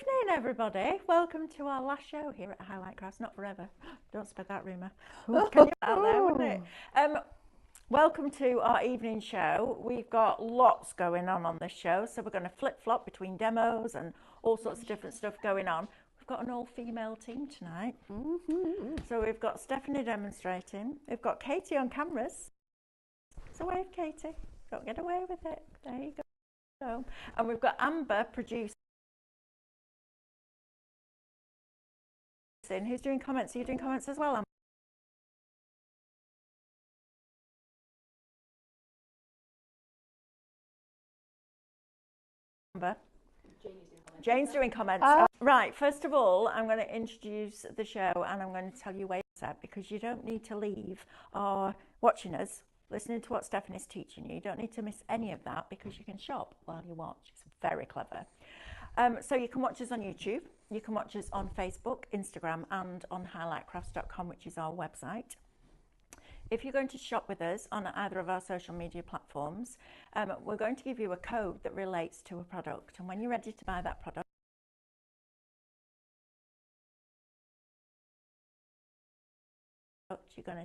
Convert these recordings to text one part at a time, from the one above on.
Evening, everybody. Welcome to our last show here at Highlight Crafts. Not forever. Don't spread that rumour. Can you put out there, wouldn't it? Welcome to our evening show. We've got lots going on this show, so we're going to flip-flop between demos and all sorts of different stuff going on. We've got an all-female team tonight. So we've got Stephanie demonstrating. We've got Katie on cameras. So wave, Katie. Don't get away with it. There you go. And we've got Amber producing. Who's doing comments? Are you doing comments as well, Amber? Jane's doing comments. Right, first of all, I'm going to introduce the show and I'm going to tell you where it's at, because you don't need to leave or watching us, listening to what Stephanie's teaching you. You don't need to miss any of that, because you can shop while you watch. It's very clever. So you can watch us on YouTube, you can watch us on Facebook, Instagram, and on highlightcrafts.com, which is our website. If you're going to shop with us on either of our social media platforms, we're going to give you a code that relates to a product. And when you're ready to buy that product, you're going to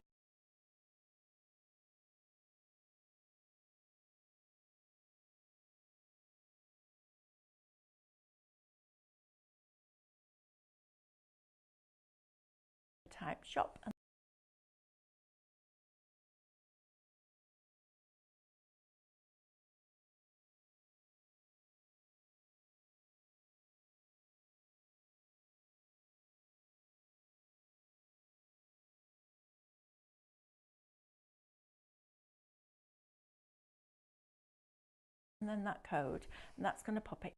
type shop. And then that code, and that's going to pop it.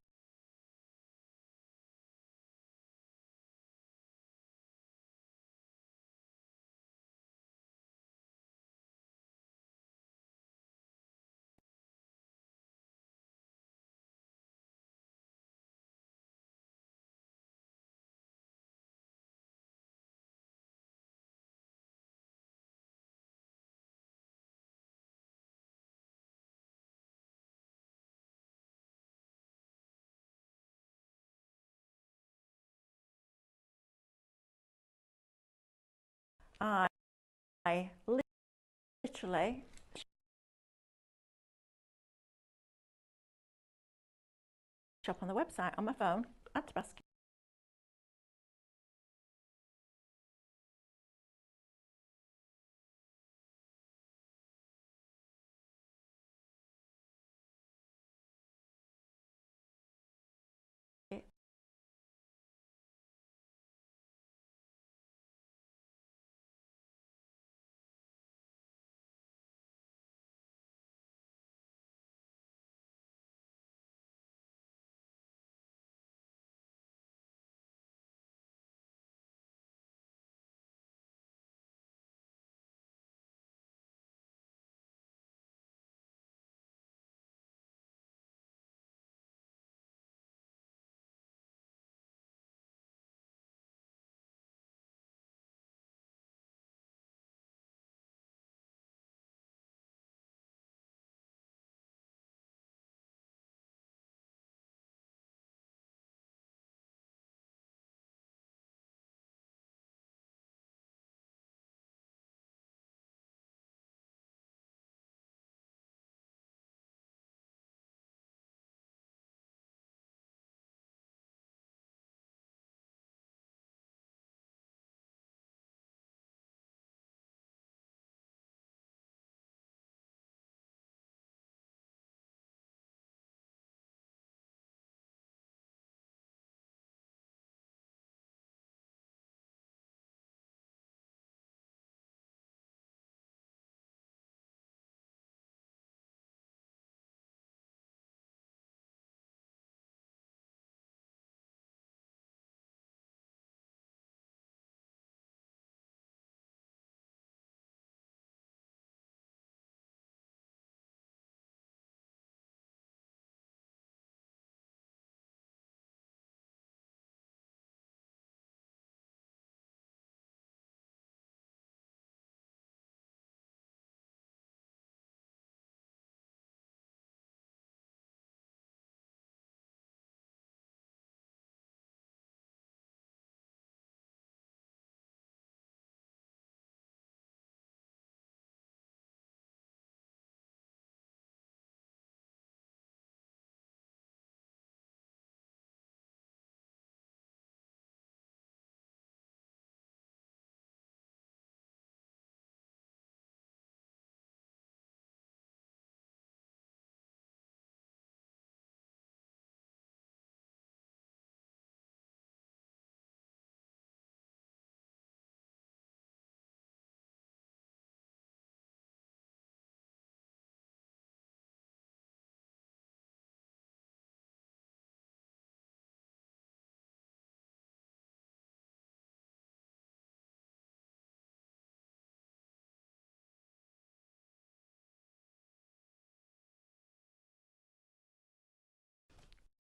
I literally shop on the website on my phone, add to basket.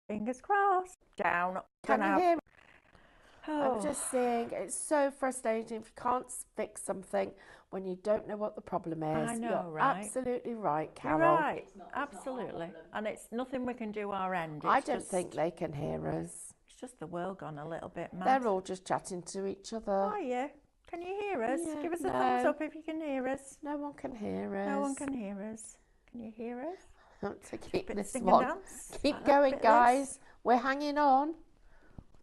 Fingers crossed. Down. Can you hear me? Oh. I'm just saying, it's so frustrating if you can't fix something when you don't know what the problem is. I know, You're right? absolutely right, Carol. You're right. Absolutely. And it's nothing we can do our end. I don't think they can hear us. It's just the world gone a little bit mad. They're all just chatting to each other. Are you? Can you hear us? Yeah, Give us a thumbs up if you can hear us. No one can hear us. No one can hear us. Can you hear us? To keep this Sing one. and dance. Keep going, guys. We're hanging on.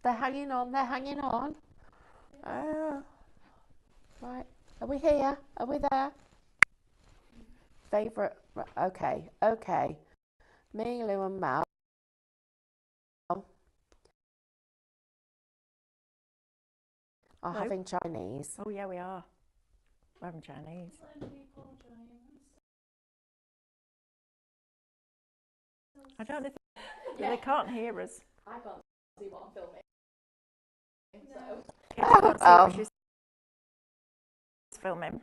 They're hanging on. They're hanging on. Right. Are we here? Are we there? Favourite. Okay. Okay. Me, Lou, and Mel are having Chinese. Oh yeah, we are. We're having Chinese. I don't know if they can't hear us. I can't see what I'm filming. So. Can't see what she's filming.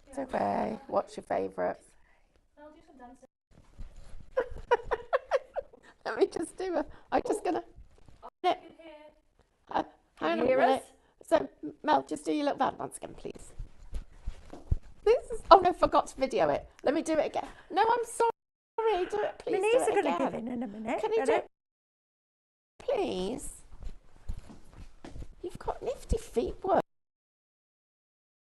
It's okay. What's your favourite? I'll do some dancing. Let me just do a. I'm just gonna. Can Hang on a hear minute. us? So, Mel, just do your little bad once again, please. This is. Oh no, forgot to video it. Let me do it again. No, I'm sorry. Do it, please. My knees do are it going to again. give in a minute. Can you do it, please? You've got nifty feet work.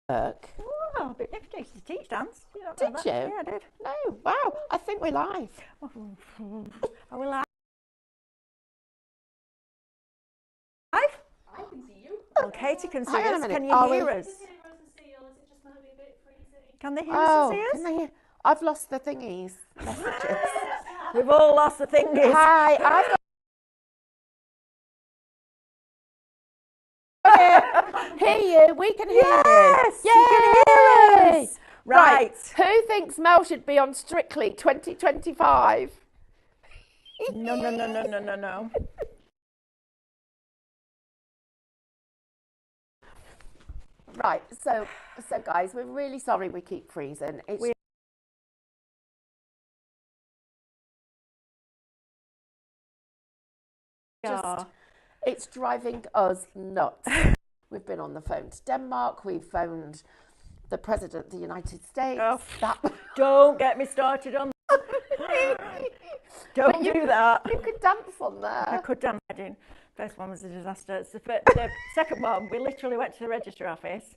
Oh, a bit nifty to teach dance. Did you? Yeah, I did. No, wow. I think we're live. Are we live? I can see you. Well, Katie can see Hang on a us. minute. Can you Are hear we- us? Can hear us and see us. It just might be a bit freezing. Can they hear us and see us? Can they hear? I've lost the thingies. Messages. We've all lost the thingies. Hi, I've got. Hear you. We can hear Yes, you. you can hear Yay! us. Right. Who thinks Mel should be on Strictly 2025? No. Right. So guys, we're really sorry we keep freezing. It's it's driving us nuts. We've been on the phone to Denmark. We've phoned the President of the United States. Oh, don't get me started on Don't do that. You could dance on there. I could dance. First one was a disaster. The second one, we literally went to the register office,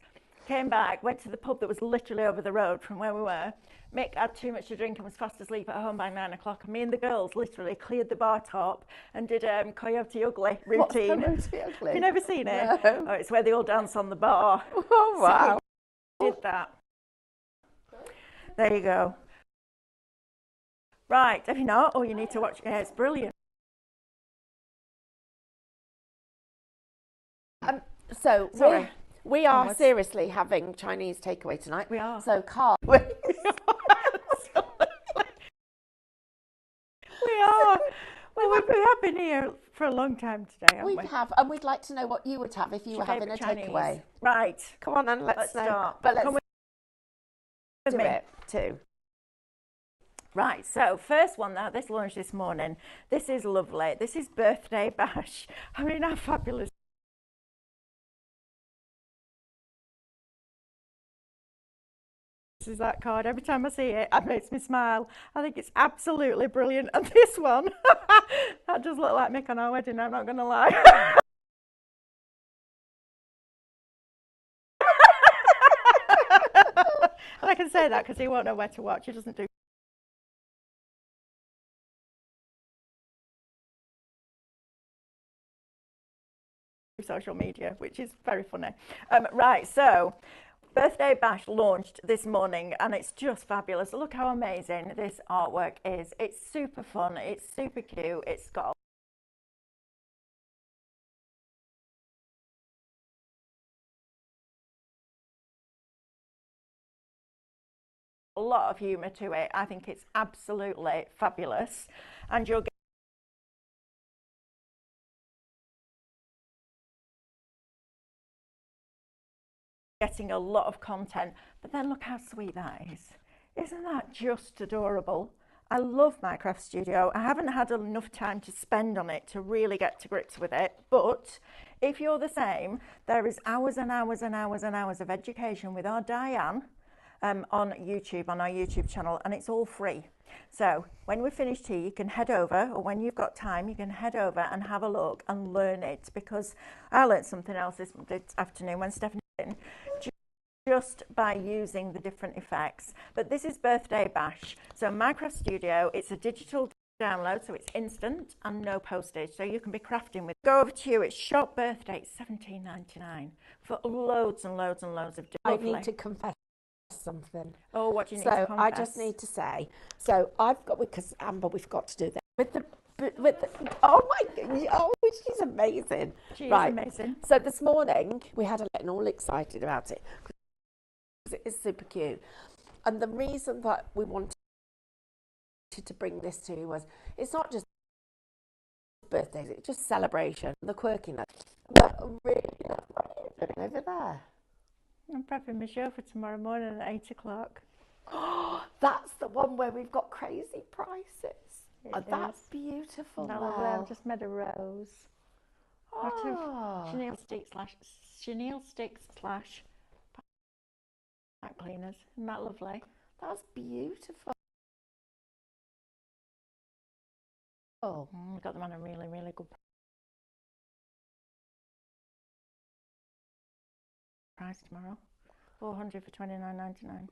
came back, went to the pub that was literally over the road from where we were. Mick had too much to drink and was fast asleep at home by 9 o'clock. And me and the girls literally cleared the bar top and did Coyote Ugly routine. What's the Coyote Ugly? Have you never seen it? No. Oh, it's where they all dance on the bar. Oh, wow. So we did that. There you go. Right, have you not? Oh, you need to watch it. Yeah, it's brilliant. So Sorry. we are Onwards. seriously having Chinese takeaway tonight. We are. So Carl. We are. Well, we have been here for a long time today, haven't We we? have, and we'd like to know what you would have if you were having a Favourite takeaway. Chinese. Right. Come on then, let's know. start. But let's Come with do me. it too. Right, so first one now, this launched this morning. This is lovely. This is Birthday Bash. I mean, how fabulous. This is that card. Every time I see it, it makes me smile. I think it's absolutely brilliant. And this one, that does look like Mick on our wedding, I'm not going to lie. And I can say that because he won't know where to watch. He doesn't do social media, which is very funny. Right, so Birthday Bash launched this morning and it's just fabulous. Look how amazing this artwork is. It's super fun, it's super cute, it's got a lot of humour to it. I think it's absolutely fabulous, and you'll getting a lot of content. But then look how sweet that is. Isn't that just adorable? I love Minecraft Studio. I haven't had enough time to spend on it to really get to grips with it, but if you're the same, there is hours and hours and hours and hours of education with our Diane on YouTube, on our YouTube channel, and it's all free. So when we're finished here, you can head over, or when you've got time, you can head over and have a look and learn it, because I learned something else this afternoon when Stephanie was in, just by using the different effects. But this is Birthday Bash. So Minecraft Studio, it's a digital download, so it's instant and no postage. So you can be crafting with. Go over to you, it's Shop Birthday, it's $17.99 for loads and loads and loads of lovely. I need to confess something. Oh, what do you need to confess? I just need to say, so I've got, because Amber, we've got to do that. With the, oh my God, oh, she's amazing. She's amazing. So this morning, we had Ellen all excited about it. It is super cute, and the reason that we wanted to bring this to you was it's not just birthdays, it's just celebration, the quirkiness. But really, that's what you're doing over there. I'm prepping my show for tomorrow morning at 8 o'clock. Oh, that's the one where we've got crazy prices. That's beautiful. No, I've just made a rose out of chenille sticks slash back cleaners. Isn't that lovely? That's beautiful. Got them on a really, really good price tomorrow. $400 for $29.99.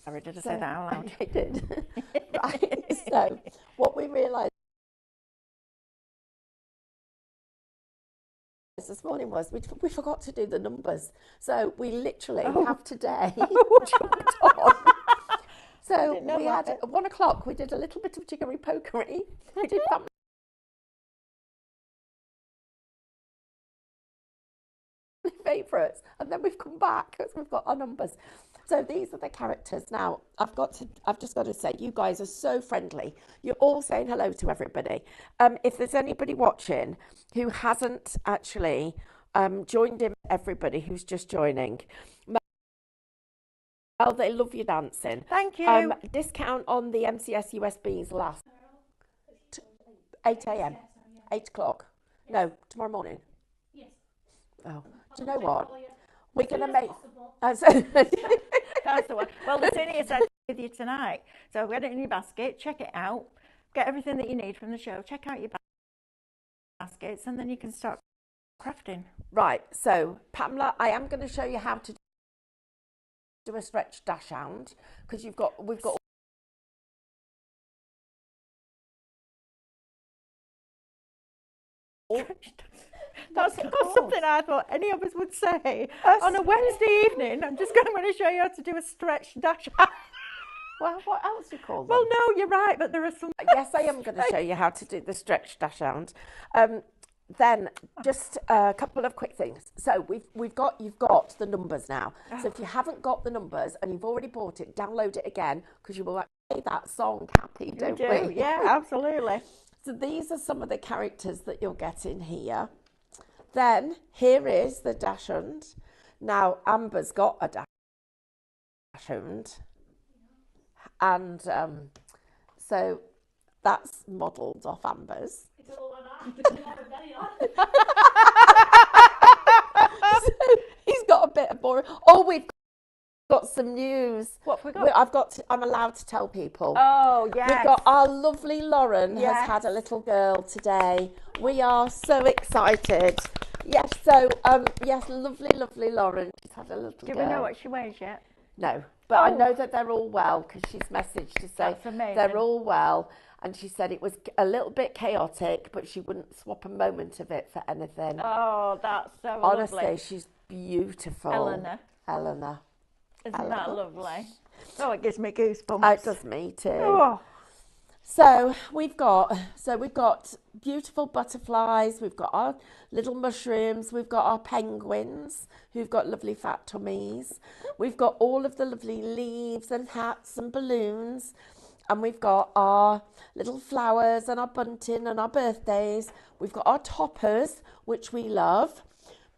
Sorry, did I say that out loud? I did. Right. So what we realised this morning was we forgot to do the numbers, so we literally have today jumped on. So we had at 1 o'clock. We did a little bit of jiggery pokery. We did family favourites, and then we've come back because we've got our numbers. So these are the characters. Now I've just got to say, you guys are so friendly. You're all saying hello to everybody. If there's anybody watching who hasn't actually joined in, everybody who's just joining, well, they love you dancing. Thank you. Discount on the MCS USBs last 8 a.m. 8 o'clock. No, tomorrow morning. Yes. Oh, do you know what? We're going to make... That's the one. Well, the tin is with you tonight. So get it in your basket, check it out, get everything that you need from the show, check out your baskets, and then you can start crafting. Right, so Pamela, I am going to show you how to do a stretch dash hand, because we've got That's not something I thought any of us would say on a Wednesday evening. I'm just going to show you how to do a stretch dash hand. Well, what else do you call them? Well, no, you're right, but there are some... Yes, I am going to show you how to do the stretch dash hand. Then just a couple of quick things. So you've got the numbers now. So if you haven't got the numbers and you've already bought it, download it again, because you will play that song happy, don't we? Yeah, absolutely. So these are some of the characters that you'll get in here. Then here is the dachshund. Now Amber's got a dachshund, and so that's modelled off Amber's. It's a little on. So he's got a bit of boring. Oh, we've got some news. What have we got? I'm allowed to tell people. Oh, yes. We've got our lovely Lauren has had a little girl today. We are so excited. Yes, so yes, lovely Lauren. She's had a little girl. Do we know what she weighs yet? No, but I know that they're all well, because she's messaged to say they're all well. And she said it was a little bit chaotic, but she wouldn't swap a moment of it for anything. Oh, that's so Honestly, lovely. she's beautiful. Eleanor. Isn't that lovely? Oh, it gives me goosebumps. It does me too. Oh. So we've got beautiful butterflies, we've got our little mushrooms, we've got our penguins who've got lovely fat tummies, we've got all of the lovely leaves and hats and balloons, and we've got our little flowers and our bunting and our birthdays. We've got our toppers, which we love.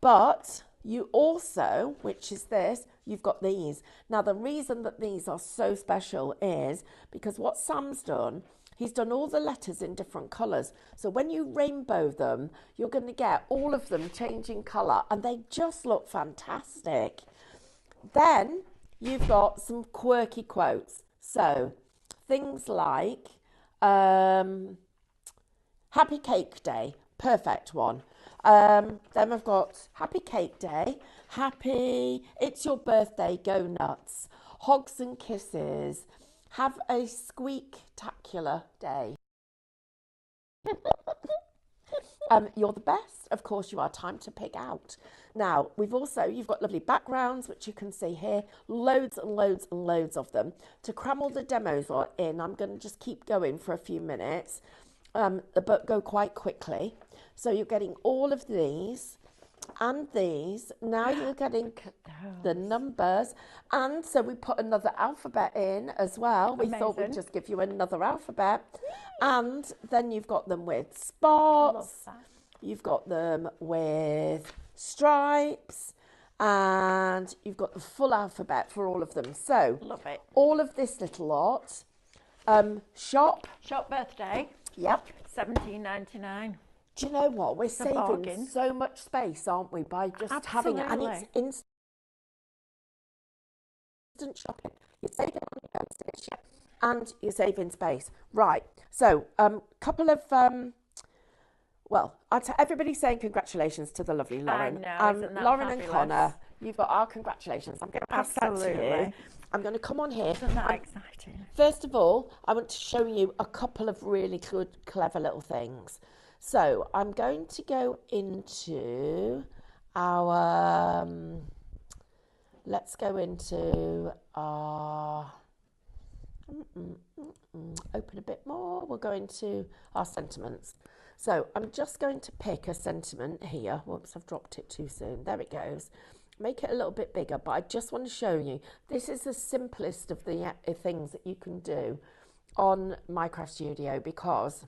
But you also, which is this, you've got these. Now, the reason that these are so special is because what Sam's done, he's done all the letters in different colours. So when you rainbow them, you're going to get all of them changing colour, and they just look fantastic. Then you've got some quirky quotes. So things like Happy Cake Day, perfect one. Then I've got Happy Cake Day, Happy It's Your Birthday, Go Nuts, Hogs and Kisses, Have a Squeak-tacular Day. You're the best. Of course you are. Time to pick out. Now, you've got lovely backgrounds, which you can see here. Loads and loads and loads of them. To cram all the demos in, I'm going to just keep going for a few minutes, but go quite quickly. So you're getting all of these and these. Now you're getting the numbers. And so we put another alphabet in as well. We thought we'd just give you another alphabet. And then you've got them with spots. You've got them with stripes. And you've got the full alphabet for all of them. So Love it. all of this little lot. Shop birthday. Yep. $17.99. Do you know what? We're saving bargain. so much space, aren't we, by just having it? And it's instant shopping. You're saving on your postage and you're saving space. Right. So, couple of everybody's saying congratulations to the lovely Lauren. I know, isn't that Lauren fabulous? and Connor, you've got our congratulations. I'm going to pass that to you. I'm going to come on here. Isn't that exciting? First of all, I want to show you a couple of really good, clever little things. So I'm going to go into our, let's go into our, open a bit more. We'll go into our sentiments. So I'm just going to pick a sentiment here. Whoops, I've dropped it too soon. There it goes. Make it a little bit bigger, but I just want to show you, this is the simplest of the things that you can do on Minecraft Studio, because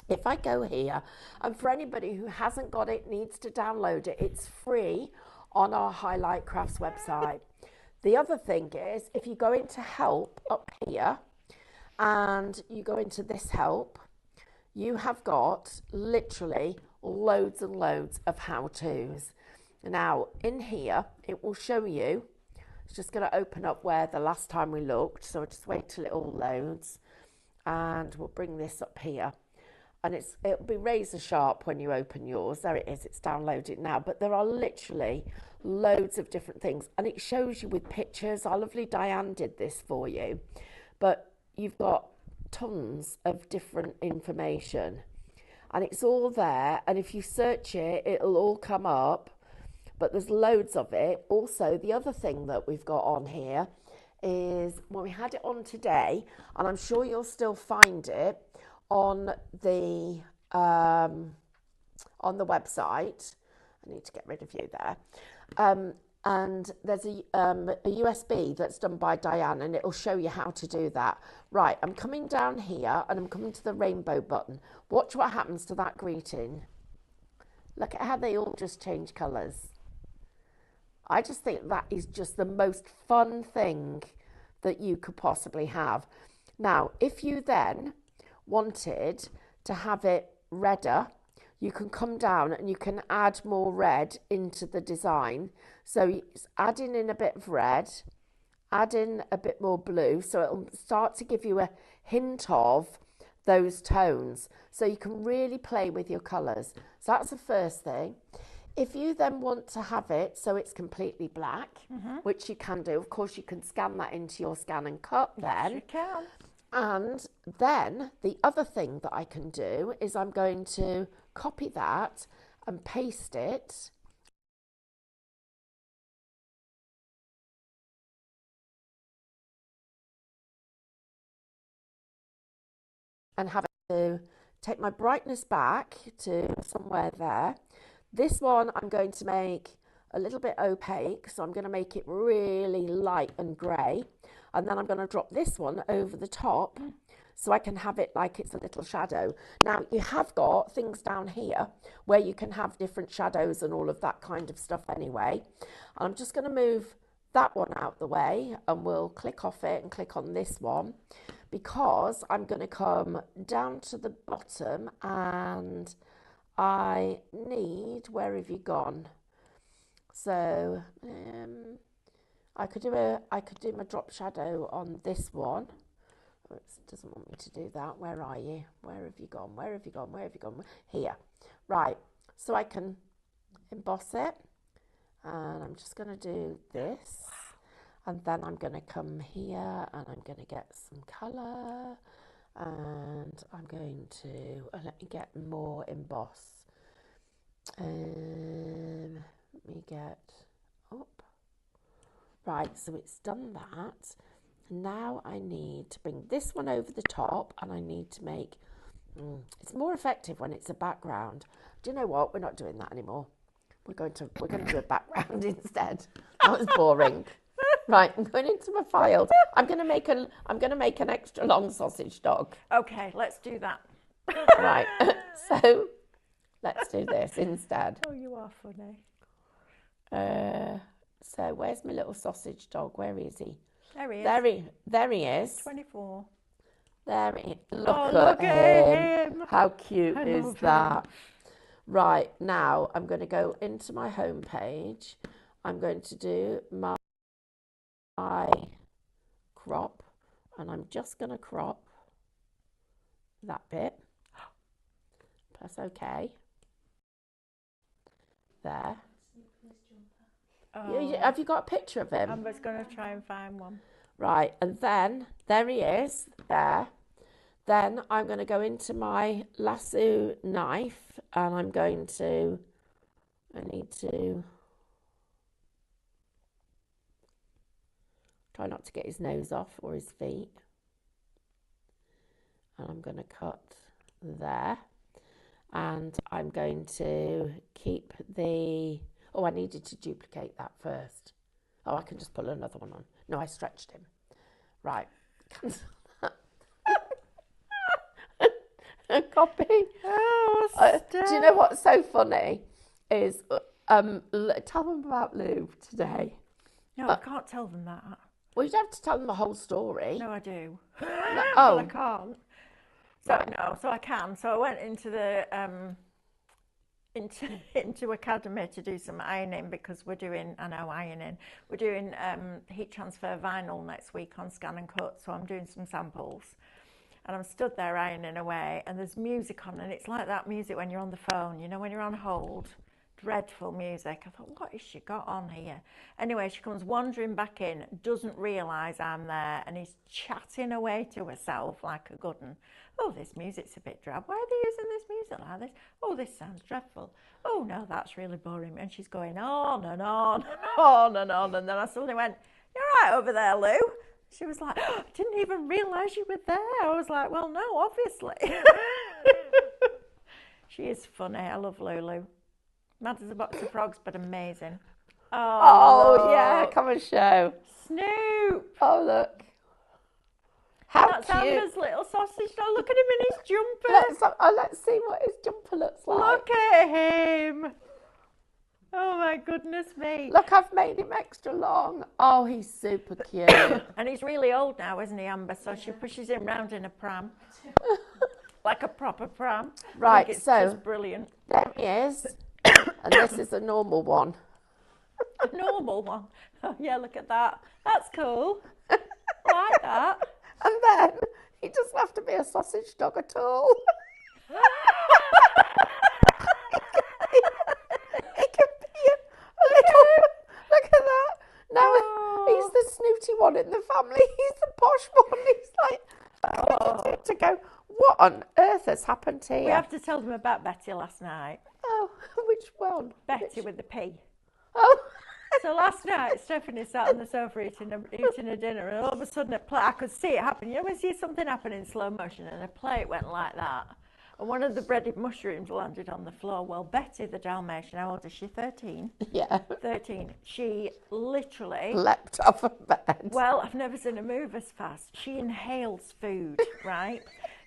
if I go here, and for anybody who hasn't got it, needs to download it, it's free on our Highlight Crafts website. The other thing is, if you go into help up here, and you go into this help, you have got literally loads and loads of how-tos. Now, in here, it will show you, it's just going to open up where the last time we looked, so I'll just wait till it all loads, and we'll bring this up here. And it'll be razor sharp when you open yours. There it is, it's downloaded now. But there are literally loads of different things. And it shows you with pictures. Our lovely Diane did this for you. But you've got tons of different information. And it's all there. And if you search it, it'll all come up. But there's loads of it. Also, the other thing that we've got on here is, when we had it on today, and I'm sure you'll still find it on the website. I need to get rid of you there. And there's a USB that's done by Diane, and it'll show you how to do that. Right, I'm coming down here, and I'm coming to the rainbow button. Watch what happens to that greeting. Look at how they all just change colours. I just think that is just the most fun thing that you could possibly have. Now, if you then wanted to have it redder, you can come down and you can add more red into the design. So add in a bit of red, add in a bit more blue, so it'll start to give you a hint of those tones. So you can really play with your colours. So that's the first thing. If you then want to have it so it's completely black, which you can do, of course you can scan that into your scan and cut then. Yes, you can. And then the other thing that I can do is I'm going to copy that and paste it. And have it to take my brightness back to somewhere there. This one I'm going to make a little bit opaque, so I'm going to make it really light and grey. And then I'm going to drop this one over the top so I can have it like it's a little shadow. Now, you have got things down here where you can have different shadows and all of that kind of stuff anyway. And I'm just going to move that one out the way, and we'll click off it and click on this one, because I'm going to come down to the bottom and I need, where have you gone? So I could do my drop shadow on this one. It doesn't want me to do that. Where are you? Where have you gone? Where have you gone? Where have you gone? Here. Right. So I can emboss it, and I'm just going to do this. And then I'm going to come here and I'm going to get some colour, and I'm going to let me get more emboss. Let me get up. Right, so it's done that. Now I need to bring this one over the top, and I need to make, it's more effective when it's a background. Do you know what? We're not doing that anymore. We're going to do a background instead. That was boring. Right, I'm going into my files. I'm going to make an extra long sausage dog. Okay, let's do that. Right. So let's do this instead. Oh, you are funny. So where's my little sausage dog? Where is he? There he is. There he is. 24. There he is. Look at him. How cute is love that? Right, now I'm going to go into my home page. I'm going to do my crop, and I'm just going to crop that bit. Press OK. There. Oh, Have you got a picture of him? I'm just going to try and find one. Right, and then there he is, there. Then I'm going to go into my lasso knife, and I need to try not to get his nose off or his feet. And I'm going to cut there. And I'm going to keep the... Oh, I needed to duplicate that first. Oh, I can just put another one on. No, I stretched him. Right. Cancel that. Copy. Oh, Do you know what's so funny is tell them about Lou today. No, I can't tell them that. Well, you don't have to tell them the whole story. No, I do. Oh. But I can't. So I can. So I went into the into Academy to do some ironing, because we're doing heat transfer vinyl next week on Scan and Cut. So I'm doing some samples, and I'm stood there ironing away, and there's music on, and it's like that music when you're on the phone, you know, when you're on hold. Dreadful music. I thought, what has she got on here? Anyway, she comes wandering back in, doesn't realise I'm there, and is chatting away to herself like a good one. Oh, this music's a bit drab. Why are they using this music like this? Oh, this sounds dreadful. Oh, no, that's really boring. And she's going on and on and on and on. And then I suddenly went, you're right over there, Lou. She was like, oh, I didn't even realise you were there. I was like, well, no, obviously. She is funny. I love Lulu. Mad as a box of frogs, but amazing. Oh yeah, come and show. Snoop. Oh, look. How That's cute. Amber's little sausage dog. Look at him in his jumper. Let's see what his jumper looks like. Look at him. Oh my goodness me. Look, I've made him extra long. Oh, he's super cute. And he's really old now, isn't he, Amber? So she pushes him round in a pram. Like a proper pram. Right, it's so just brilliant. There he is. And this is a normal one. A normal one. Oh yeah, look at that. That's cool. I like that. And then he doesn't have to be a sausage dog at all. He can be a little. Look at that. Now he's the snooty one in the family. He's the posh one. He's like to go. What on earth has happened here? We have to tell them about Betty last night. Oh, which one? Betty with the P. Oh. So last night, Stephanie sat on the sofa eating a dinner, and all of a sudden I could see it happen. You know when you see something happen in slow motion, and a plate went like that. and one of the breaded mushrooms landed on the floor. Well, Betty, the Dalmatian, how old is she? 13? Yeah. 13. She literally... Leapt off a bed. Well, I've never seen her move as fast. She inhales food, right?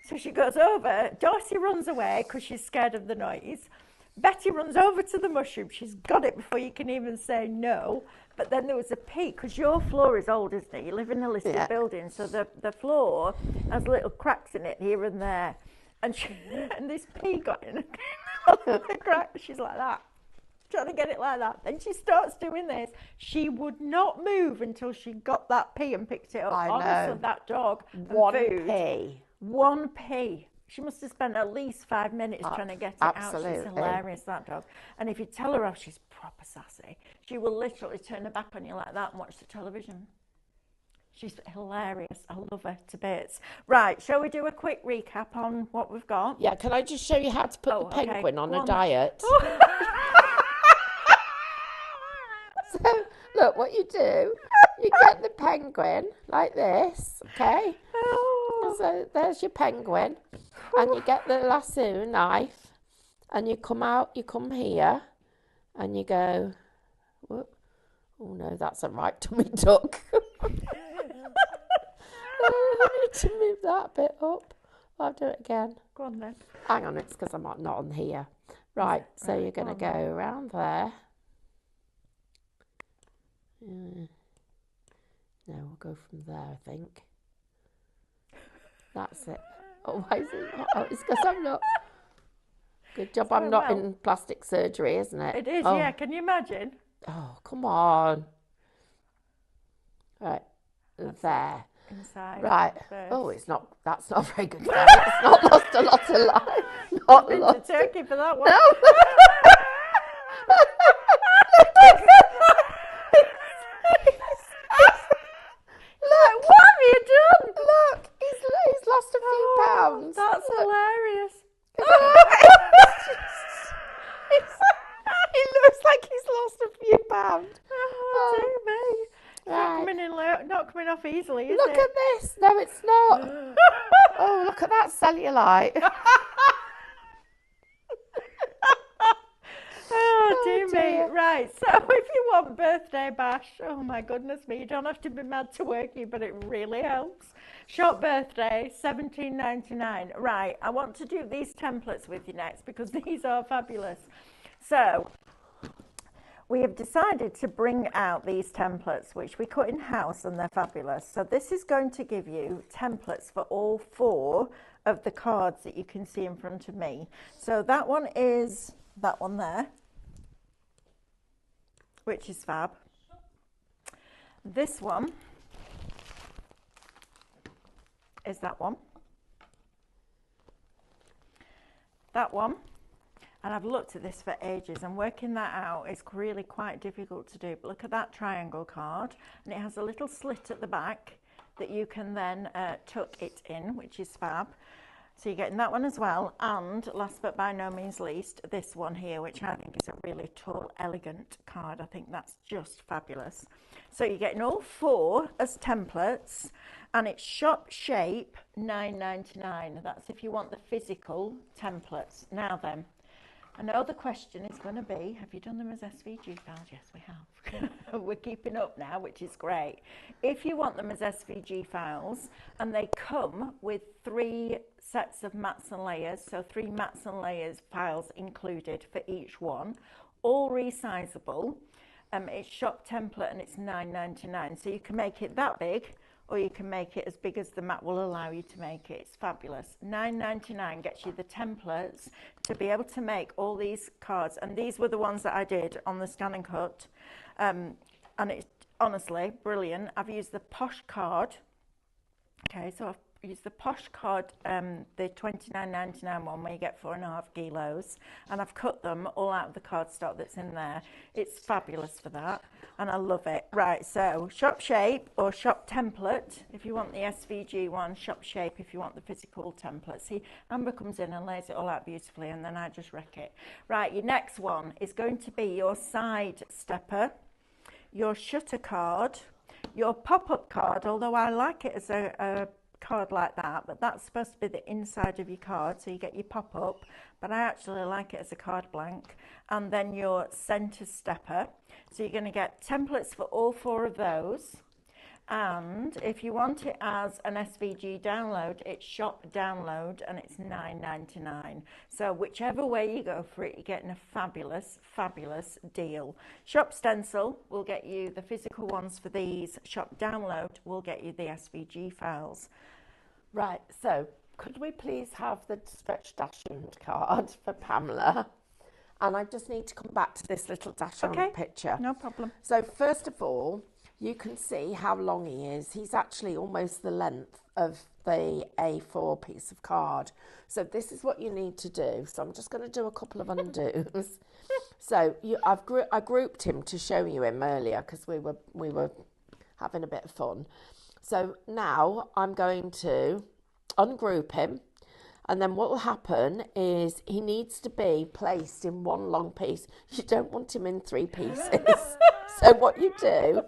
So she goes over. Darcy runs away because she's scared of the noise. Betty runs over to the mushroom. She's got it before you can even say no. But then there was a peak, because your floor is old, isn't it? You live in a listed building, so the floor has little cracks in it here and there. And this pea got in the crack. She's like that, trying to get it like that. Then she starts doing this. She would not move until she got that pea and picked it up. I Honestly, know. that dog and One food. pea. One pea. She must have spent at least 5 minutes trying to get it out. She's absolutely. hilarious, that dog. And if you tell her off, she's proper sassy. She will literally turn her back on you like that and watch the television. She's hilarious. I love her to bits. Right, shall we do a quick recap on what we've got? Yeah, can I just show you how to put the okay. penguin on Go a on. diet? So, look, what you do, you get the penguin like this, okay? So there's your penguin, and you get the lasso knife, and you come out, you come here, and you go, whoop. Oh no, that's a right tummy tuck. I need to move that bit up. I'll do it again. Go on then. Hang on, it's because I'm not on here. Right, so Right, you're going to go around there. No, we'll go from there, I think. That's it. Oh, why is it not? Oh, it's because I'm not. Good job I'm not in plastic surgery, isn't it? It is, Oh. yeah. Can you imagine? Oh, come on. Right, there. Inside. Right. First. Oh, that's not very good. It's not lost a lot of life. Not Been to lost. Turkey for that one. No. Look, What have you done? look, he's lost a few pounds. That's Look. hilarious. He looks like he's lost a few pounds. Oh, dear me. It's Right. not coming off easily, is Look it? at this. No, it's not. Oh, look at that cellulite. Oh, dear me. dear. Right, so if you want birthday bash, oh my goodness me, you don't have to be mad to work you, but it really helps. Shop birthday, $17.99. Right, I want to do these templates with you next because these are fabulous. So, we have decided to bring out these templates, which we cut in-house, and they're fabulous. So this is going to give you templates for all 4 of the cards that you can see in front of me. So that one is that one there, which is fab. This one is that one. That one. And I've looked at this for ages, and working that out is really quite difficult to do. But look at that triangle card, and it has a little slit at the back that you can then tuck it in, which is fab. So you're getting that one as well. And last but by no means least, this one here, which I think is a really tall, elegant card. I think that's just fabulous. So you're getting all 4 as templates, and it's shop shape $9.99. That's if you want the physical templates. Now then, I know the question is going to be, have you done them as SVG files? Yes, we have. We're keeping up now, which is great. If you want them as SVG files, and they come with 3 sets of mats and layers, so 3 mats and layers files included for each one, all resizable. It's shop template and it's $9.99. So you can make it that big, or you can make it as big as the mat will allow you to make it. It's fabulous. $9.99 gets you the templates to be able to make all these cards. And these were the ones that I did on the Scan and Cut. And it's honestly brilliant. I've used the Posh card. Okay, so I've used the Posh card, the $29.99 one where you get 4.5 kilos. And I've cut them all out of the cardstock that's in there. It's fabulous for that. And I love it. Right, so shop shape or shop template if you want the SVG one, shop shape if you want the physical template. See, Amber comes in and lays it all out beautifully, and then I just wreck it. Right, your next one is going to be your side stepper, your shutter card, your pop-up card, although I like it as a card like that, but that's supposed to be the inside of your card, so you get your pop-up, but I actually like it as a card blank. And then your centre stepper, so you're going to get templates for all 4 of those. And if you want it as an SVG download, it's shop download and it's $9.99. So whichever way you go for it, you're getting a fabulous, fabulous deal. Shop stencil will get you the physical ones for these. Shop download will get you the SVG files. Right, so could we please have the stretch dachshund card for Pamela? And I just need to come back to this little dachshund picture. No problem. So first of all, you can see how long he is. He's actually almost the length of the A4 piece of card. So this is what you need to do. So I'm just going to do a couple of undos. So I grouped him to show you him earlier because we were having a bit of fun. So now I'm going to ungroup him. And then what will happen is he needs to be placed in one long piece. You don't want him in 3 pieces. So what you do,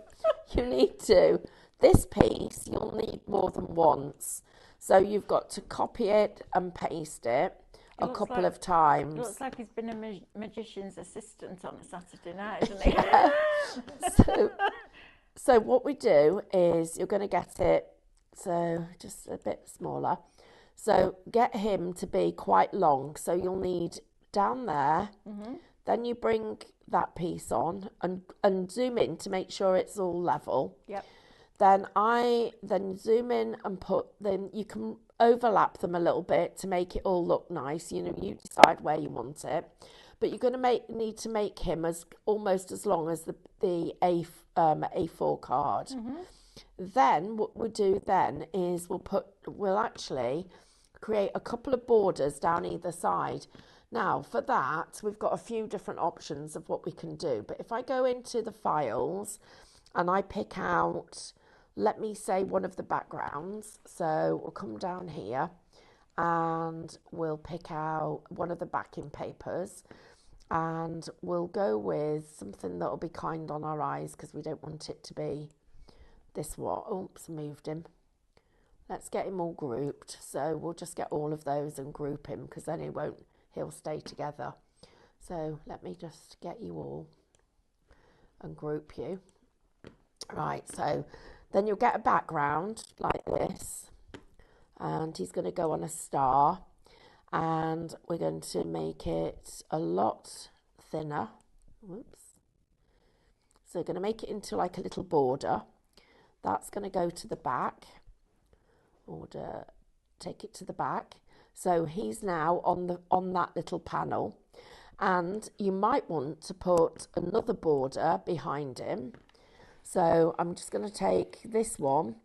you need to, this piece, you'll need more than once. So you've got to copy it and paste it a couple of times. It looks like he's been a magician's assistant on a Saturday night, isn't he? So what we do is you're going to get it, so just a bit smaller. So get him to be quite long. So you'll need down there, then you bring that piece on and zoom in to make sure it's all level. Yep. Then zoom in and then you can overlap them a little bit to make it all look nice. You know, you decide where you want it. But you're going to need to make him almost as long as the A4 card. Then what we'll do then is we'll actually create a couple of borders down either side. Now for that we've got a few different options of what we can do, but if I go into the files and I pick out, let me say, one of the backgrounds, so we'll come down here and we'll pick out one of the backing papers and we'll go with something that'll be kind on our eyes because we don't want it to be this one. Oops, moved him. Let's get him all grouped. So we'll just get all of those and group him because then he'll stay together. So let me just get you all and group you. Right, so then you'll get a background like this and he's going to go on a star and we're going to make it a lot thinner. Whoops. So we're going to make it into like a little border. That's going to go to the back. Order, take it to the back. So he's now on that little panel, and you might want to put another border behind him. So I'm just going to take this one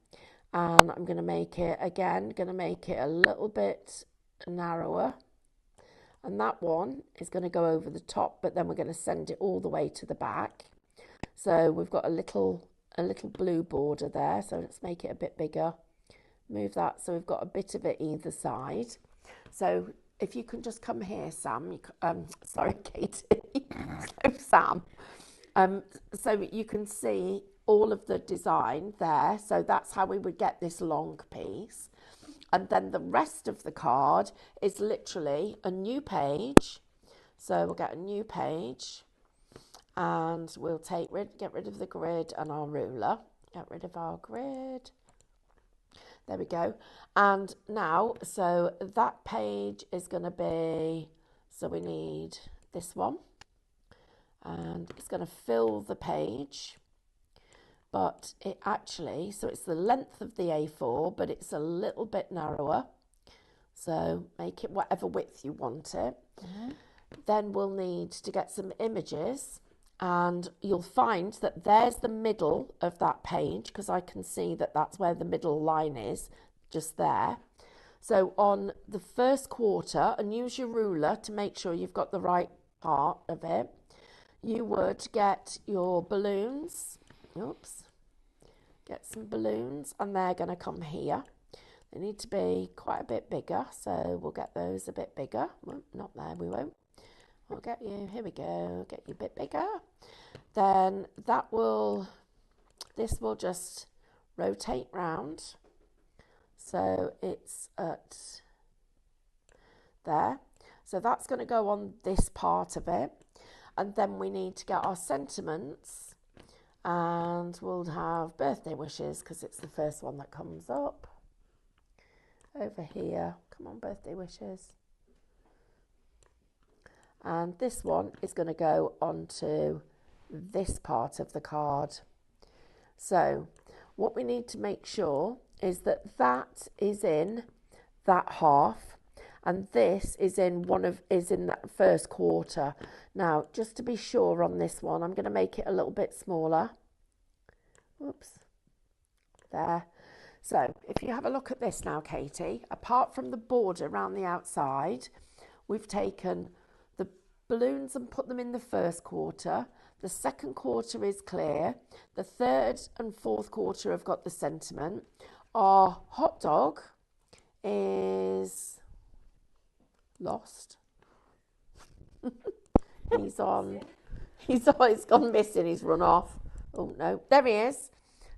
and I'm going to make it a little bit narrower, and that one is going to go over the top, but then we're going to send it all the way to the back. So we've got a little blue border there, so let's make it a bit bigger. Move that so we've got a bit of it either side. So if you can just come here, Sam, sorry, Katie, so Sam. So you can see all of the design there. So that's how we would get this long piece. And then the rest of the card is literally a new page. So we'll get a new page and we'll get rid of the grid and our ruler. Get rid of our grid. There we go. And now, so that page is going to be, so we need this one. And it's going to fill the page. But it actually, so it's the length of the A4, but it's a little bit narrower. So make it whatever width you want it. Then we'll need to get some images. And you'll find that there's the middle of that page because I can see that that's where the middle line is, just there. So on the first quarter, and use your ruler to make sure you've got the right part of it, you would get your balloons. Oops. Get some balloons and they're going to come here. They need to be quite a bit bigger, so we'll get those a bit bigger. Well, not there, we won't. I'll get you, here we go, get you a bit bigger. Then this will just rotate round. So it's at there. So that's going to go on this part of it. And then we need to get our sentiments, and we'll have birthday wishes because it's the first one that comes up. Over here. Come on, birthday wishes. And this one is going to go onto this part of the card. So what we need to make sure is that that is in that half, and this is in that first quarter. Now, just to be sure on this one, I'm going to make it a little bit smaller. Oops. There. So if you have a look at this now, Katie, apart from the border around the outside, we've taken the balloons and put them in the first quarter. The second quarter is clear. The third and fourth quarter have got the sentiment. Our hot dog is lost. He's gone missing, he's run off. Oh no, there he is.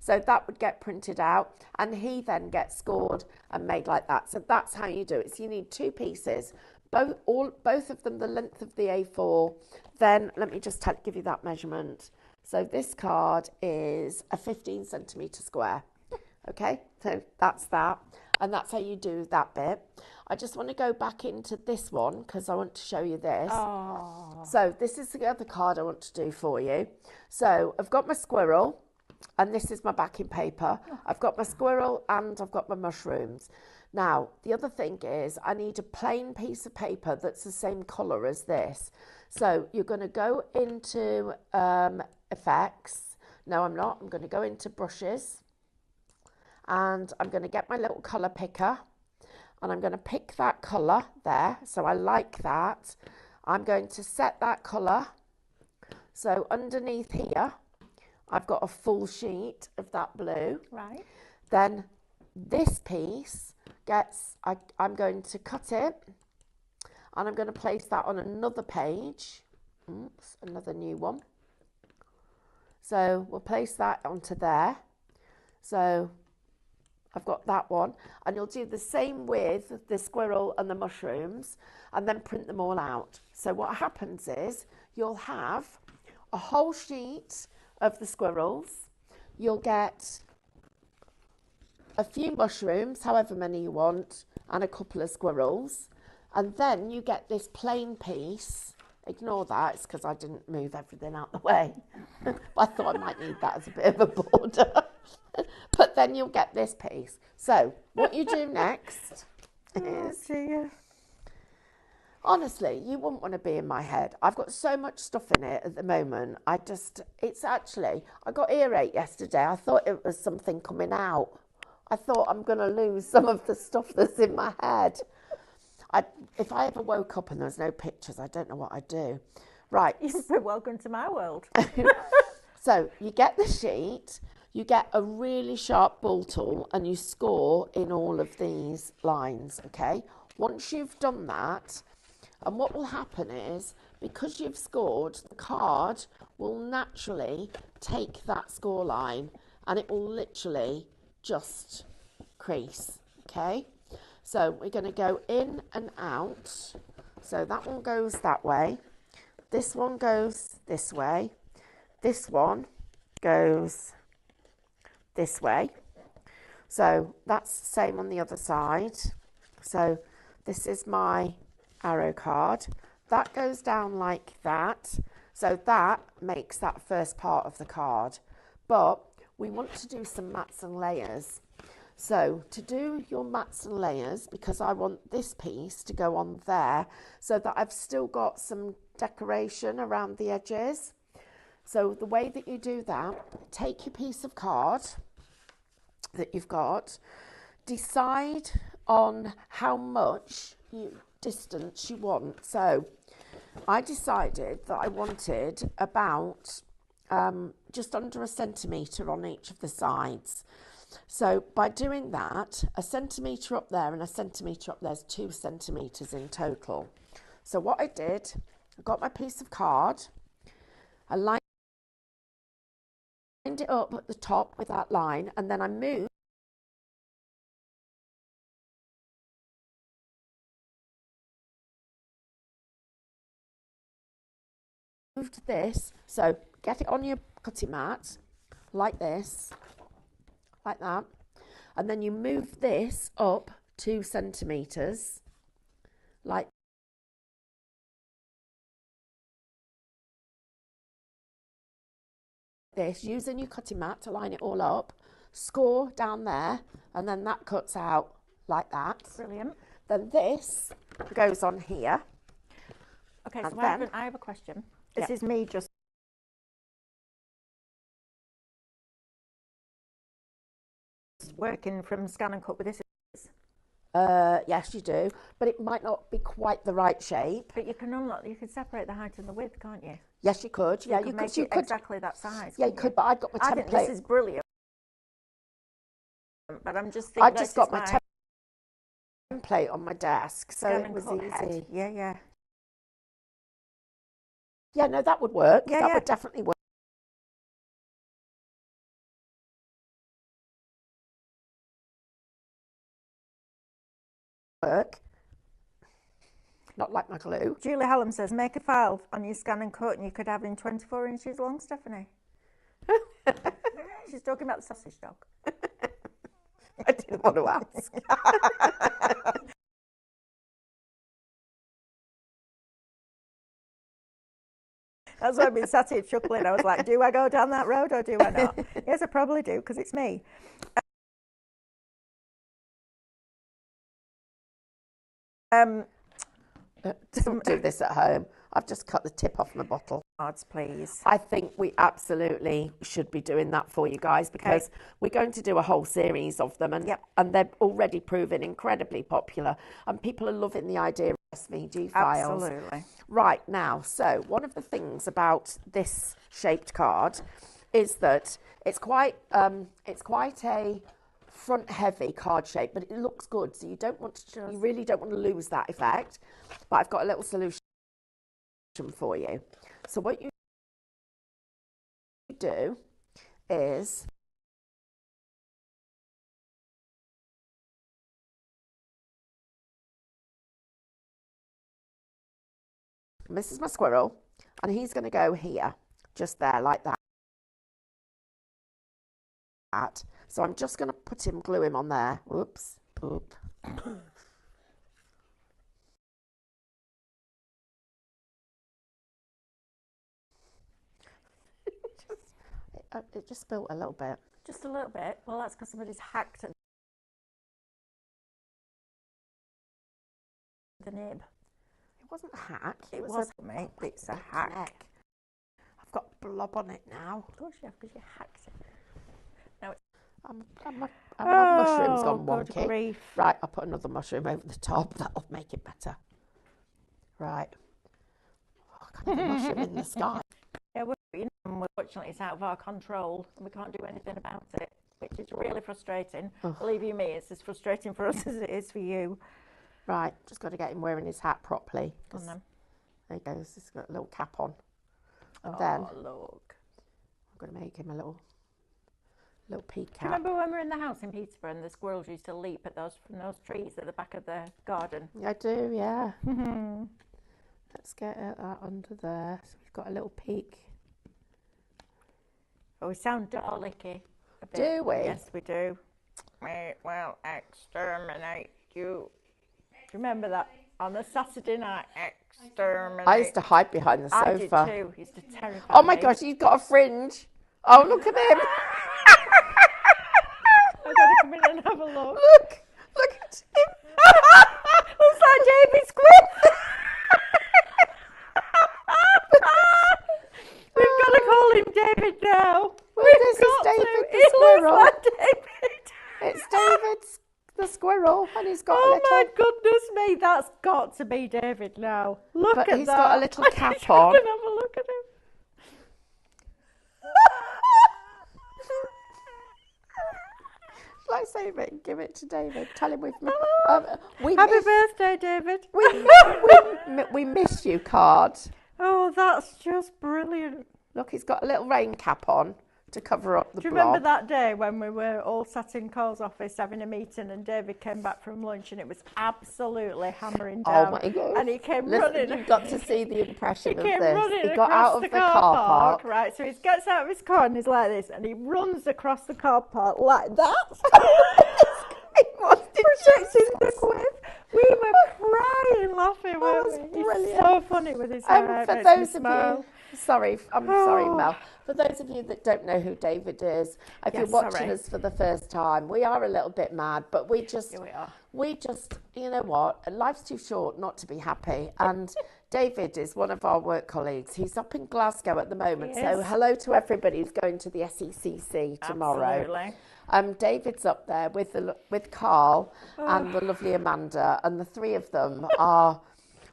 So that would get printed out, and he then gets scored and made like that. So that's how you do it. So you need two pieces, both of them the length of the A4. Then let me just give you that measurement. So this card is a 15 centimetre square. Okay, so that's that, and that's how you do that bit. I just want to go back into this one because I want to show you this. Oh. So this is the other card I want to do for you. So I've got my squirrel, and this is my backing paper. I've got my squirrel and I've got my mushrooms. Now, the other thing is I need a plain piece of paper that's the same colour as this. So you're going to go into effects. No, I'm not. I'm going to go into brushes, and I'm going to get my little colour picker, and I'm going to pick that colour there. So I like that. I'm going to set that colour. So underneath here, I've got a full sheet of that blue. Right. Then this piece I'm going to cut it, and I'm going to place that on another page. Oops, another new one. So we'll place that onto there. So I've got that one, and you'll do the same with the squirrel and the mushrooms, and then print them all out. So what happens is you'll have a whole sheet of the squirrels, you'll get a few mushrooms, however many you want, and a couple of squirrels, and then you get this plain piece. Ignore that, it's because I didn't move everything out the way. I thought I might need that as a bit of a border. But then you'll get this piece. So what you do next is, honestly, you wouldn't want to be in my head. I've got so much stuff in it at the moment. I got earache yesterday. I thought it was something coming out. I thought I'm going to lose some of the stuff that's in my head. If I ever woke up and there was no pictures, I don't know what I'd do. Right. You're welcome to my world. So you get the sheet, you get a really sharp ball tool, and you score in all of these lines, okay? Once you've done that, and what will happen is, because you've scored, the card will naturally take that score line, and it will literally just crease, okay? So we're going to go in and out. So that one goes that way. This one goes this way. This one goes this way. So that's the same on the other side. So this is my arrow card. That goes down like that. So that makes that first part of the card. But we want to do some mats and layers. So to do your mats and layers, because I want this piece to go on there so that I've still got some decoration around the edges. So the way that you do that, take your piece of card that you've got, decide on how much distance you want. So I decided that I wanted about just under 1 centimetre on each of the sides. So by doing that, 1 centimetre up there and 1 centimetre up there is 2 centimetres in total. So what I did, I got my piece of card, I lined it up at the top with that line, and then I moved moved this, so get it on your cutting mat, like this, like that. And then you move this up 2 centimetres, like this, using your cutting mat to line it all up, score down there, and then that cuts out like that. Brilliant. Then this goes on here. Okay, And so then- I have a question. This Yeah. is me just working from Scan and Cut with this. Yes, you do, but it might not be quite the right shape. But you can unlock, you can separate the height and the width, can't you? Yes, you could. Yeah, you make could. You it could. exactly that size. Yeah, you couldn't could. But I've got my I think template. this is brilliant. But I'm just thinking. I've just got my template on my desk, so Scan it and was Cut easy. head. Yeah, yeah. Yeah, no, that would work. Yeah, that yeah. would definitely work. Not like my glue. Julie Hallam says, make a file on your Scan and Cut and you could have in 24 inches long, Stephanie. She's talking about the sausage dog. I didn't want to ask. That's why I've been sat here chuckling. I was like, do I go down that road or do I not? Yes, I probably do, because it's me. Don't do this at home. I've just cut the tip off my bottle. Cards, please. I think we absolutely should be doing that for you guys, because we're going to do a whole series of them, and Yep. and they're already proven incredibly popular, and people are loving the idea of SVG files. Absolutely. Right, now, so one of the things about this shaped card is that it's quite a front heavy card shape, but it looks good, so you really don't want to lose that effect. But I've got a little solution for you. So what you do is this is my squirrel, and he's going to go here, just there, like that. So I'm just going to glue him on there. Whoops. Oop. It just spilled a little bit. Just a little bit. Well, that's because somebody's hacked at the nib. It wasn't a hack. It was, mate. It's a hack. neck. I've got blob on it now. Of course you have, because you hacked it. Now it's... My mushroom's gone good wonky. grief. Right, I'll put another mushroom over the top. That'll make it better. Right. Oh, I got a mushroom in the sky. Yeah, unfortunately, it's out of our control and we can't do anything about it, which is really frustrating. Believe you me, it's as frustrating for us as it is for you. Right, just got to get him wearing his hat properly. Go on then. There he goes. He's got a little cap on. And then Look. I'm going to make him a little peak Do you cap. remember when we were in the house in Peterborough and the squirrels used to leap at from those trees at the back of the garden? I do, yeah. Let's get that under there. So we've got a little peak. Oh, we sound Dalek-y a bit. Do we? Yes, we do. We will exterminate you. Do you remember that? On the Saturday night, exterminate. I used to hide behind the sofa. I did too. He used to terrify Oh my me. gosh, he's got a fringe. Oh, look at him. I've got to come in and have a look. Look at him. Looks like David Squid. We've got to call him David now. This is David the He looks squirrel. like David. It's David the squirrel, and he's got a Oh little... my goodness me, that's got to be David now. Look But at he's that. got a little cap I on. can have a look at him. Like, save it and give it to David. Tell him we Happy miss, birthday, David. we miss you card. Oh, that's just brilliant. Look, he's got a little rain cap on, to cover up the Do you remember blob. that day when we were all sat in Cole's office having a meeting and David came back from lunch and it was absolutely hammering down? Oh my God. And he came Listen, running. you've got to see the He impression of came this. running He got across out of the the car park. Right, so he gets out of his car and he's like this, and he runs across the car park like that. It was Projecting the quiff. We were crying, laughing, weren't was we? brilliant. He's so funny with his hair. For Makes me those of smile. you, sorry, I'm sorry, Oh. Mel. For those of you that don't know who David is, if you're Yes, watching sorry. us for the first time, we are a little bit mad, but we just, Here we are. you know what? Life's too short not to be happy. And David is one of our work colleagues. He's up in Glasgow at the moment. He So is. hello to everybody who's going to the SECC tomorrow. Absolutely. David's up there with Carl and the lovely Amanda, and the three of them are,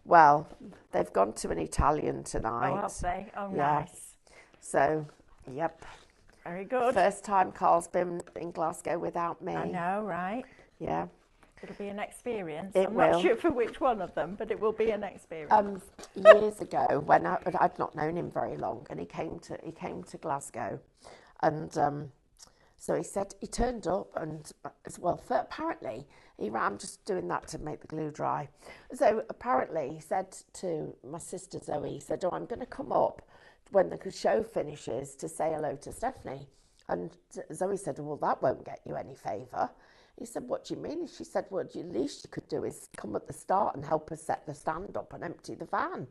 well, they've gone to an Italian tonight. Oh, have they? Oh, Yeah. nice. So, yep. Very good. First time Carl's been in Glasgow without me. I know, right? Yeah. It'll be an experience. It I'm will. not sure for which one of them, but it will be an experience. Years ago, when I'd not known him very long, and he came to Glasgow, and so he said he turned up, and well, apparently I'm just doing that to make the glue dry. So apparently he said to my sister Zoe, he said, "Oh, I'm going to come up when the show finishes to say hello to Stephanie." And Zoe said, "Well, that won't get you any favour." He said, "What do you mean?" She said, "Well, the least you could do is come at the start and help us set the stand up and empty the van."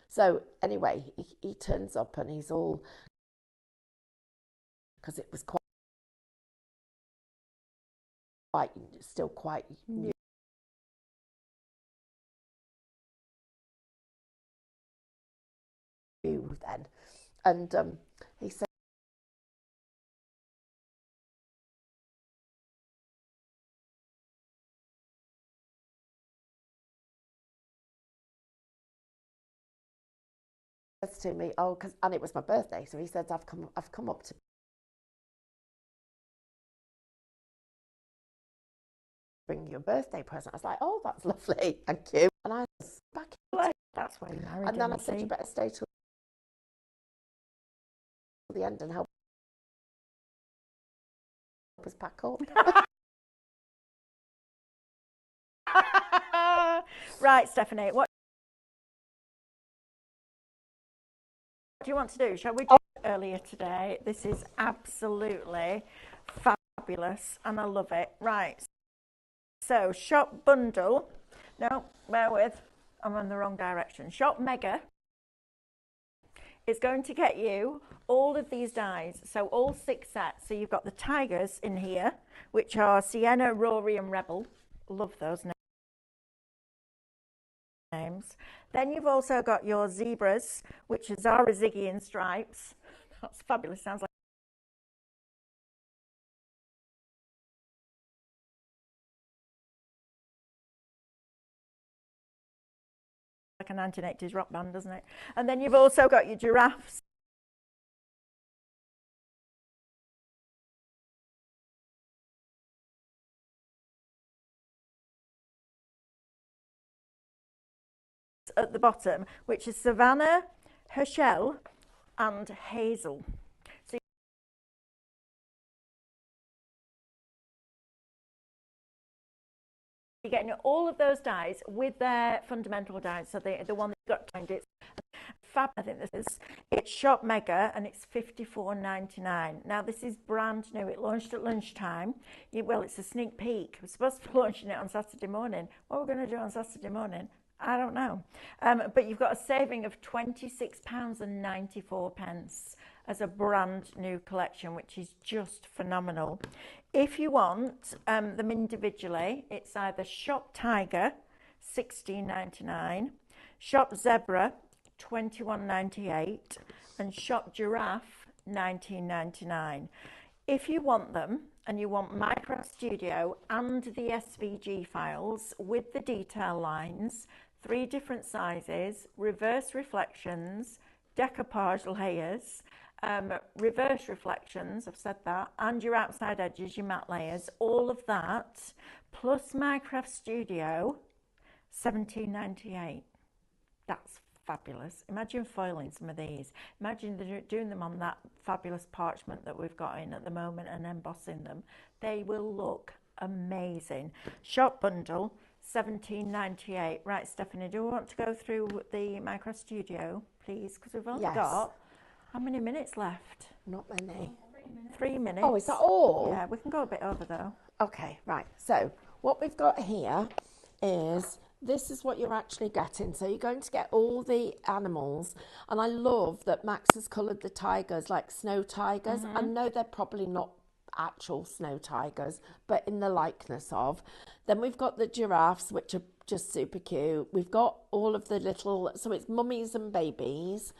So anyway, he turns up and he's all, because it was still quite new then. And he said, says to me, "Oh, and it was my birthday." So he says, I've come up to bring you a birthday present." I was like, "Oh, that's lovely, thank you." And I was back That's why you married and then him, I said, see? "You better stay till the end and help us pack up." Right, Stephanie, what do you want to do? Shall we do it earlier today? This is absolutely fabulous and I love it. Right, so Shop Bundle, no, bear with, I'm on the wrong direction. Shop Mega is going to get you all of these dies, so all 6 sets. So you've got the tigers in here, which are Sienna, Rory and Rebel. Love those names. Then you've also got your zebras, which are Zara, Ziggy and Stripes. That's fabulous, sounds like a 1980s rock band, doesn't it? And then you've also got your giraffes. At the bottom, which is Savannah, Herschel and Hazel. So you're getting all of those dies with their fundamental dies, so the one that you got behind it. Fab, I think this is. It's Shop Mega and it's $54.99. Now this is brand new. It launched at lunchtime. Well, it's a sneak peek. We're supposed to be launching it on Saturday morning. What we're going to do on Saturday morning, I don't know. But you've got a saving of £26.94 as a brand new collection, which is just phenomenal. If you want them individually, it's either Shop Tiger, $16.99, Shop Zebra, $21.98, and Shop Giraffe, $19.99. If you want them and you want Minecraft Studio and the SVG files with the detail lines, 3 different sizes, reverse reflections, decoupage layers, reverse reflections, I've said that, and your outside edges, your matte layers, all of that, plus Minecraft Studio, $17.98. That's fabulous. Imagine foiling some of these. Imagine doing them on that fabulous parchment that we've got in at the moment and embossing them. They will look amazing. Shop bundle, $17.98. Right, Stephanie, do we want to go through the Micro Studio, please? Because we've only got, how many minutes left? Not many. 3 minutes. Oh, is that all? Yeah, we can go a bit over though. Okay, right. So what we've got here is, this is what you're actually getting. So you're going to get all the animals. And I love that Max has coloured the tigers like snow tigers. I know they're probably not actual snow tigers, but in the likeness of. Then we've got the giraffes, which are just super cute. We've got all of the little, so it's mummies and babies.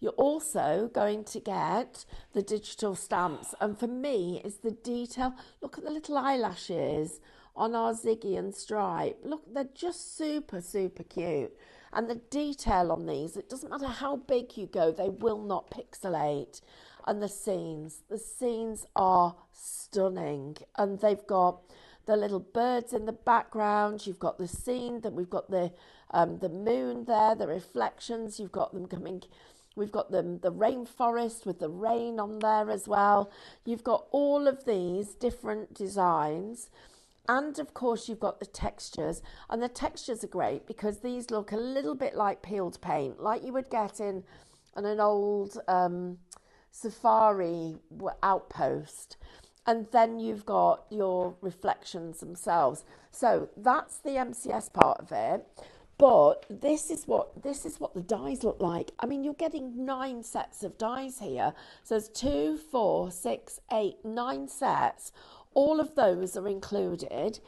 You're also going to get the digital stamps. And for me, it's the detail. Look at the little eyelashes on our Ziggy and Stripe. Look, they're just super, super cute. And the detail on these, it doesn't matter how big you go, they will not pixelate. And the scenes are stunning. And they've got the little birds in the background. You've got the scene, that we've got the moon there, the reflections. You've got them coming. We've got the rainforest with the rain on there as well. You've got all of these different designs. And of course, you've got the textures. And the textures are great because these look a little bit like peeled paint, like you would get in an old safari outpost. And then you've got your reflections themselves. So that's the MCS part of it. But this is what the dies look like. I mean, you're getting 9 sets of dies here. So there's 2, 4, 6, 8, 9 sets. All of those are included.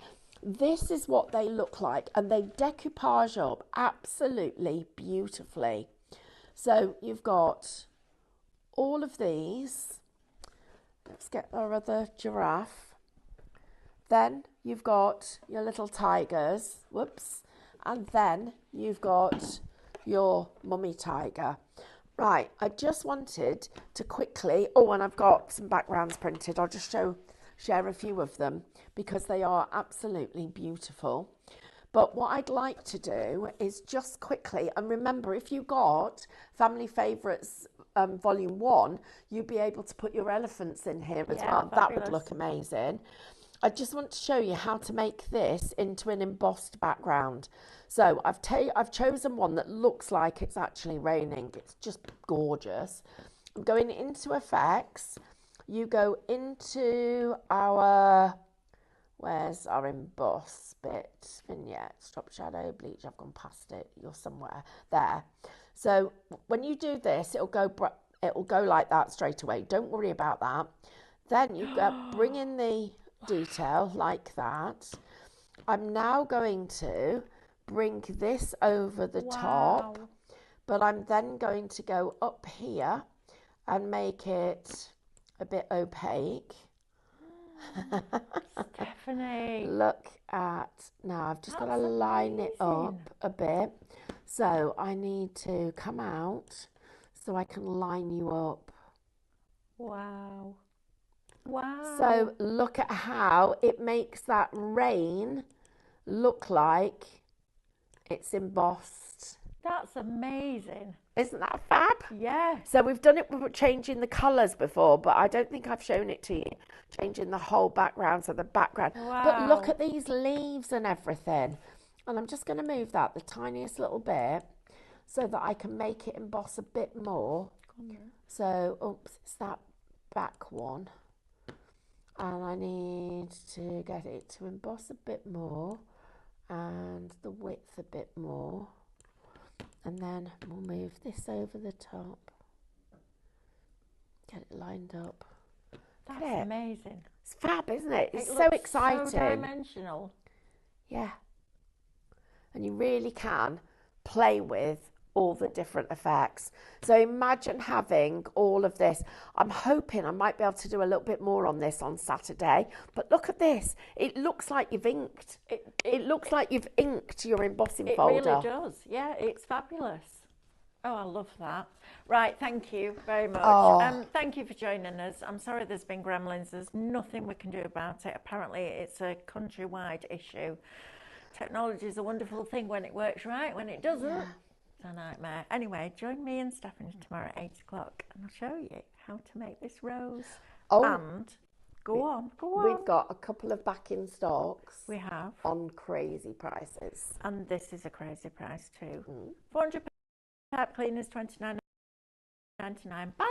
This is what they look like, and they decoupage up absolutely beautifully. So you've got all of these. Let's get our other giraffe. Then you've got your little tigers. Whoops. And then you've got your mummy tiger. Right, I just wanted to quickly, and I've got some backgrounds printed. I'll just share a few of them because they are absolutely beautiful. But what I'd like to do is just quickly, and remember, if you got Family Favourites Volume 1, you'd be able to put your elephants in here as well. Fabulous. That would look amazing. I just want to show you how to make this into an embossed background. So I've chosen one that looks like it's actually raining. It's just gorgeous. I'm going into effects. You go into where's our emboss bit? Vignette, stop shadow, bleach. I've gone past it. You're somewhere there. So when you do this, it'll go like that straight away. Don't worry about that. Then you bring in the detail like that. I'm now going to bring this over the top, but I'm then going to go up here and make it a bit opaque. Stephanie. Look at, now I've just got to line it up a bit. So I need to come out so I can line you up. Wow. Wow. So look at how it makes that rain look like it's embossed. That's amazing. Isn't that fab? Yeah. So we've done it with changing the colours before, but I don't think I've shown it to you. Changing the whole background, so the background. Wow. But look at these leaves and everything. And I'm just going to move that the tiniest little bit so that I can make it emboss a bit more. So, oops, it's that back one. And I need to get it to emboss a bit more and the width a bit more. And then we'll move this over the top. Get it lined up. That's amazing. It's fab, isn't it? It's so looks exciting. So dimensional. Yeah. And you really can play with all the different effects. So imagine having all of this. I'm hoping I might be able to do a little bit more on this on Saturday. But look at this. It looks like you've inked. It looks like you've inked your embossing folder. It really does. Yeah, it's fabulous. Oh, I love that. Right, thank you very much. Thank you for joining us. I'm sorry there's been gremlins. There's nothing we can do about it. Apparently, it's a countrywide issue. Technology is a wonderful thing when it works right. When it doesn't, It's a nightmare. Anyway, join me and Stephanie tomorrow at 8 o'clock and I'll show you how to make this rose. Oh, And go on. we've got a couple of back in stocks. We have. On crazy prices. And this is a crazy price too. 400 pep cleaners, $29.99. Bye.